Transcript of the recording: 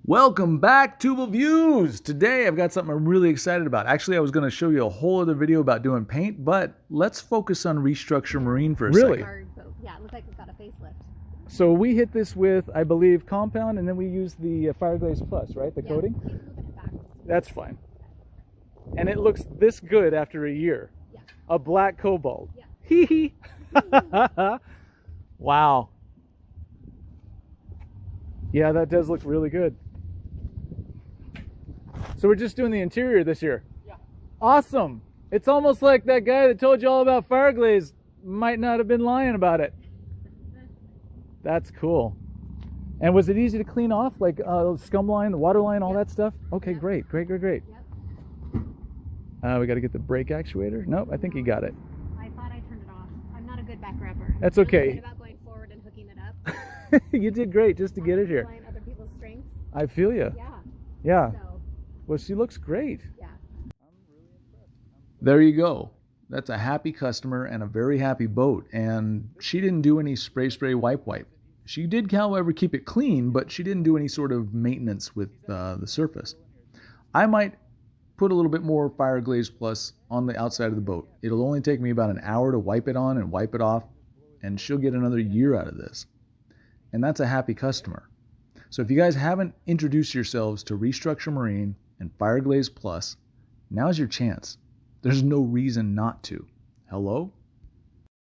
Welcome back, Tubal Views! Today I've got something I'm really excited about. Actually, I was going to show you a whole other video about doing paint, but let's focus on Restructure Marine for a second. Yeah, it looks like it's got a facelift. So we hit this with, I believe, compound, and then we use the Fire Glaze Plus, right? The coating? He's moving it back. That's fine. And it looks this good after a year. Yeah. A black cobalt. Yeah. Hee hee! Wow. Yeah, that does look really good. So we're just doing the interior this year. Yeah. Awesome. It's almost like that guy that told you all about fire glaze might not have been lying about it. That's cool. And was it easy to clean off, like scum line, the water line, all that stuff? Okay, great. Yep. We got to get the brake actuator. Nope, I think you got it. I thought I turned it off. I'm not a good back rubber. That's I'm okay. really good about going forward and hooking it up. You did great just to get it here. Other people's strengths. I feel you. Yeah. Yeah. So, Well, she looks great. yeah. There you go. That's a happy customer and a very happy boat. And she didn't do any spray, wipe. She did, however, keep it clean, but she didn't do any sort of maintenance with the surface. I might put a little bit more Fire Glaze Plus on the outside of the boat. It'll only take me about an hour to wipe it on and wipe it off, and she'll get another year out of this. And that's a happy customer. So if you guys haven't introduced yourselves to Restructure Marine and Fire Glaze Plus, now's your chance. There's no reason not to. Hello?